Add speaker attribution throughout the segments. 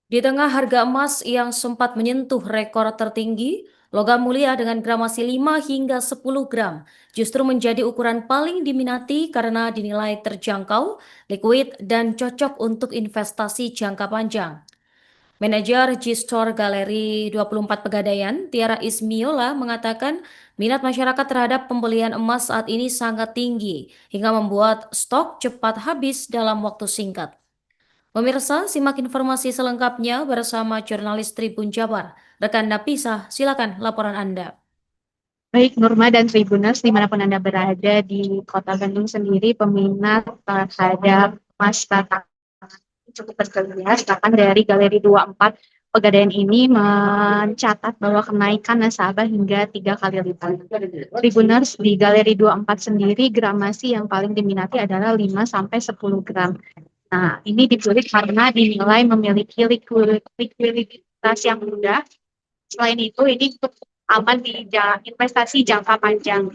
Speaker 1: Di tengah harga emas yang sempat menyentuh rekor tertinggi, logam mulia dengan gramasi 5 hingga 10 gram justru menjadi ukuran paling diminati karena dinilai terjangkau, liquid, dan cocok untuk investasi jangka panjang. Manajer G-Store Galeri 24 Pegadaian, Tiara Ismiola mengatakan minat masyarakat terhadap pembelian emas saat ini sangat tinggi hingga membuat stok cepat habis dalam waktu singkat. Pemirsa, simak informasi selengkapnya bersama jurnalis Tribun Jabar. Rekan Napisa, silakan laporan Anda.
Speaker 2: Baik, Nurma dan Tribuners, dimanapun Anda berada di Kota Bandung sendiri, peminat terhadap emas batangan cukup bergeliat. Bahkan dari Galeri 24 Pegadaian ini mencatat bahwa kenaikan nasabah hingga 3 kali lipat. Tribuners, di Galeri 24 sendiri, gramasi yang paling diminati adalah 5-10 gram. Nah, ini dipilih karena dinilai memiliki likuiditas yang mudah. Selain itu, ini untuk aman di investasi jangka panjang.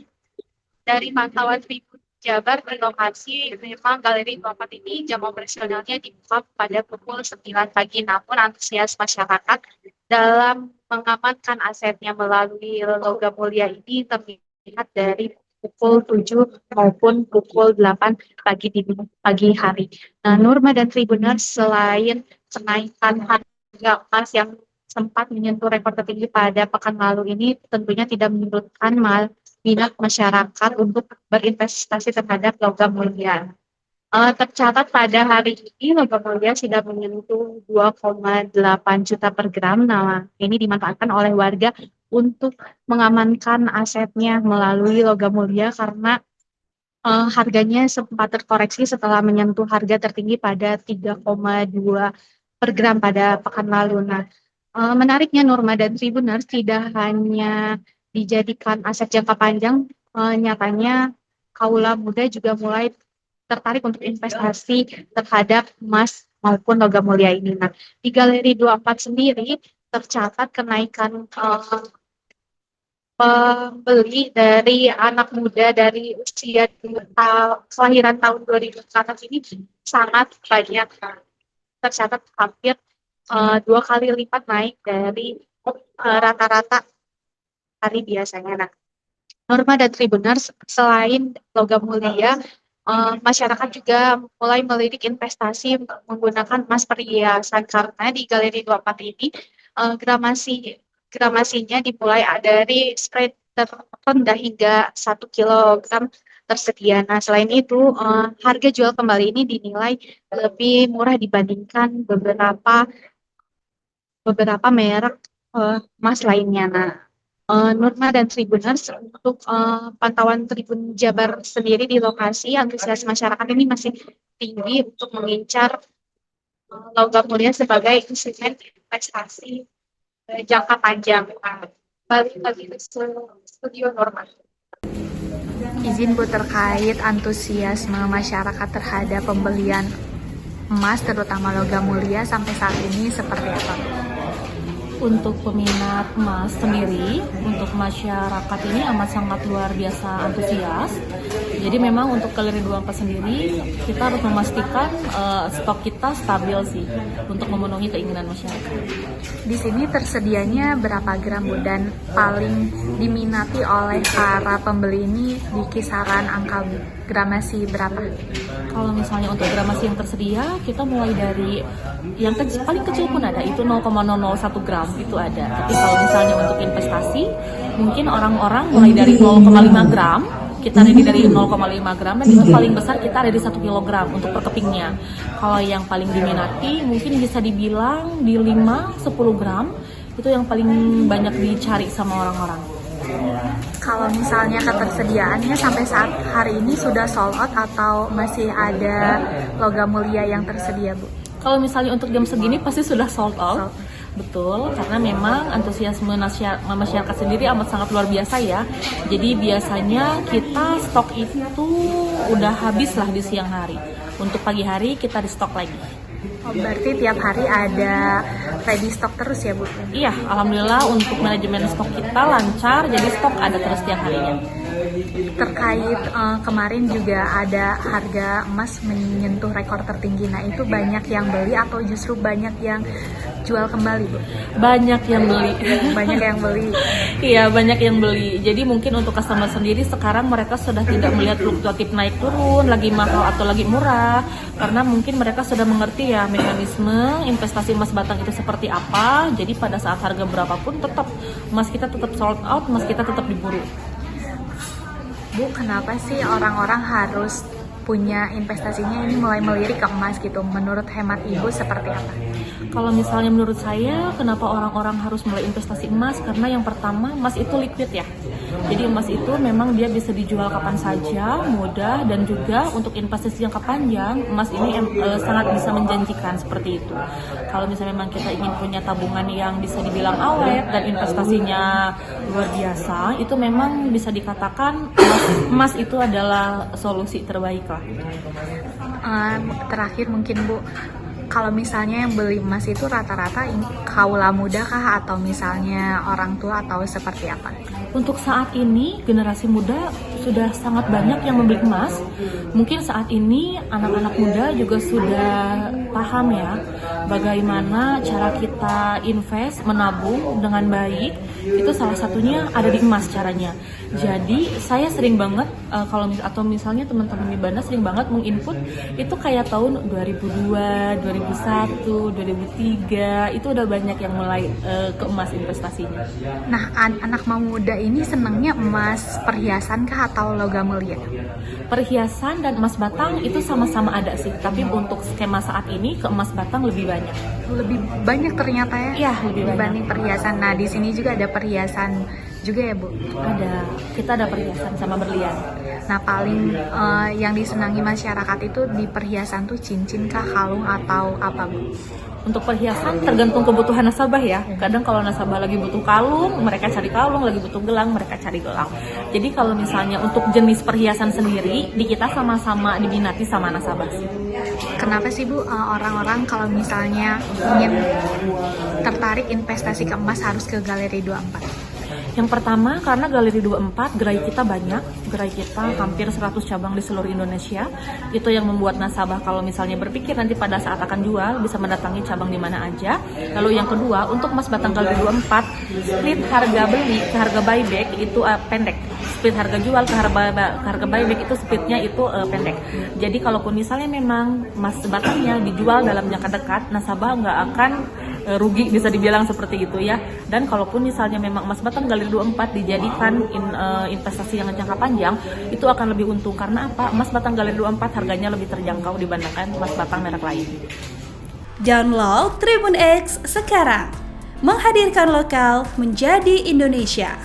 Speaker 2: Dari pantauan Tribun Jabar di lokasi, memang Galeri 24 ini jam operasionalnya dibuka pada pukul 9 pagi, namun antusias masyarakat dalam mengamankan asetnya melalui logam mulia ini terlihat dari pukul 7 maupun pukul 8 pagi di pagi hari. Nah, Nurma dan Tribuners, selain kenaikan harga emas yang sempat menyentuh rekor tertinggi pada pekan lalu ini, tentunya tidak menyurutkan minat masyarakat untuk berinvestasi terhadap logam mulia. Tercatat pada hari ini logam mulia sudah menyentuh 2,8 juta per gram. Nah, ini dimanfaatkan oleh warga untuk mengamankan asetnya melalui logam mulia karena harganya sempat terkoreksi setelah menyentuh harga tertinggi pada 3,2 per gram pada pekan lalu. Nah, menariknya Nurma dan Tribuners, tidak hanya dijadikan aset jangka panjang, nyatanya kaula muda juga mulai tertarik untuk investasi terhadap emas maupun logam mulia ini. Nah, di Galeri 24 sendiri tercatat kenaikan pembeli dari anak muda dari usia kelahiran tahun 2000 ke atas ini sangat banyak. Tercatat hampir 2 kali lipat naik dari rata-rata hari biasanya. Nah, Norma dan Tribuners, selain logam mulia, masyarakat juga mulai melirik investasi menggunakan emas perhiasan karena di Galeri 24 ini gramasinya dimulai dari spread terendah hingga 1 kilogram tersedia. Nah, selain itu, harga jual kembali ini dinilai lebih murah dibandingkan beberapa merek emas lainnya. Nah, Nurma dan Tribuners, untuk pantauan Tribun Jabar sendiri di lokasi, antusias masyarakat ini masih tinggi untuk mengincar logam mulia sebagai instrumen investasi jangka panjang. Balik lagi ke studio Nurma.
Speaker 3: Izin Bu, terkait antusiasme masyarakat terhadap pembelian emas, terutama logam mulia, sampai saat ini seperti apa?
Speaker 4: Untuk peminat emas sendiri, untuk masyarakat ini amat sangat luar biasa antusias. Jadi memang untuk Galeri 24 sendiri, kita harus memastikan stok kita stabil sih untuk memenuhi keinginan masyarakat.
Speaker 3: Di sini tersedianya berapa gram Bu, dan paling diminati oleh para pembeli ini di kisaran angka gramasi berapa?
Speaker 4: Kalau misalnya untuk gramasi yang tersedia, kita mulai dari yang paling kecil pun ada, itu 0,001 gram itu ada. Tapi kalau misalnya untuk investasi, mungkin orang-orang mulai dari 0,5 gram, kita ready dari 0,5 gram, dan itu paling besar kita ready 1 kilogram untuk per kepingnya. Kalau yang paling diminati mungkin bisa dibilang di 5-10 gram, itu yang paling banyak dicari sama orang-orang.
Speaker 3: Kalau misalnya ketersediaannya sampai saat hari ini sudah sold out atau masih ada logam mulia yang tersedia Bu?
Speaker 4: Kalau misalnya untuk jam segini pasti sudah sold out. Betul, karena memang antusiasme masyarakat sendiri amat sangat luar biasa ya. Jadi biasanya kita stok itu udah habis lah di siang hari. Untuk pagi hari kita di stok lagi.
Speaker 3: Oh, berarti tiap hari ada ready stock terus ya Bu?
Speaker 4: Iya, alhamdulillah untuk manajemen stok kita lancar, jadi stok ada terus tiap harinya.
Speaker 3: terkait kemarin juga ada harga emas menyentuh rekor tertinggi. Nah, itu banyak yang beli atau justru banyak yang jual kembali, Bu?
Speaker 4: Banyak yang beli.
Speaker 3: Banyak yang beli.
Speaker 4: Iya, banyak yang beli. Jadi mungkin untuk customer sendiri sekarang mereka sudah tidak melihat fluktuatif naik turun, lagi mahal atau lagi murah, karena mungkin mereka sudah mengerti ya mekanisme investasi emas batang itu seperti apa. Jadi pada saat harga berapapun tetap emas kita tetap sold out, emas kita tetap diburu.
Speaker 3: Bu, kenapa sih orang-orang harus punya investasinya ini mulai melirik ke emas gitu? Menurut hemat Ibu seperti apa?
Speaker 4: Kalau misalnya menurut saya, kenapa orang-orang harus mulai investasi emas? Karena yang pertama, emas itu liquid ya. Jadi emas itu memang dia bisa dijual kapan saja, mudah, dan juga untuk investasi jangka panjang, emas ini sangat bisa menjanjikan seperti itu. Kalau misalnya memang kita ingin punya tabungan yang bisa dibilang awet dan investasinya luar biasa, itu memang bisa dikatakan emas itu adalah solusi terbaik lah.
Speaker 3: Terakhir mungkin, Bu, kalau misalnya yang beli emas itu rata-rata kaula muda kah atau misalnya orang tua atau seperti apa?
Speaker 4: Untuk saat ini generasi muda sudah sangat banyak yang membeli emas. Mungkin saat ini anak-anak muda juga sudah paham ya bagaimana cara kita invest, menabung dengan baik. Itu salah satunya ada di emas caranya. Jadi saya sering banget atau misalnya teman-teman di Banda sering banget menginput itu kayak tahun 2002, 2001, 2003 itu udah banyak yang mulai ke emas investasinya.
Speaker 3: Nah, anak muda ini senangnya emas perhiasan kah atau logam mulia?
Speaker 4: Perhiasan dan emas batang itu sama-sama ada sih, tapi untuk skema saat ini ke emas batang lebih banyak.
Speaker 3: Lebih banyak ternyata ya?
Speaker 4: Iya, lebih banyak.
Speaker 3: Dibanding perhiasan. Nah, di sini juga ada perhiasan juga ya, Bu?
Speaker 4: Kita ada perhiasan sama berlian.
Speaker 3: Nah, paling yang disenangi masyarakat itu di perhiasan tuh cincin kah, kalung atau apa, Bu?
Speaker 4: Untuk perhiasan tergantung kebutuhan nasabah ya. Kadang kalau nasabah lagi butuh kalung, mereka cari kalung, lagi butuh gelang, mereka cari gelang. Jadi kalau misalnya untuk jenis perhiasan sendiri, di kita sama-sama diminati sama nasabah sih.
Speaker 3: Kenapa sih, Bu, orang-orang kalau misalnya ingin tertarik investasi ke emas harus ke Galeri 24?
Speaker 4: Yang pertama, karena Galeri 24 gerai kita banyak, gerai kita hampir 100 cabang di seluruh Indonesia. Itu yang membuat nasabah kalau misalnya berpikir nanti pada saat akan jual bisa mendatangi cabang di mana aja. Lalu yang kedua, untuk emas batang Galeri 24, split harga beli ke harga buyback itu pendek. Split harga jual ke harga buyback itu splitnya itu pendek. Jadi kalaupun misalnya memang emas batangnya dijual dalam jangka dekat, nasabah nggak akan rugi, bisa dibilang seperti itu ya. Dan kalaupun misalnya memang emas batang Galeri 24 dijadikan investasi yang jangka panjang, itu akan lebih untung. Karena apa? Emas batang Galeri 24 harganya lebih terjangkau dibandingkan emas batang merek lain.
Speaker 5: Download Tribun X sekarang, menghadirkan lokal menjadi Indonesia.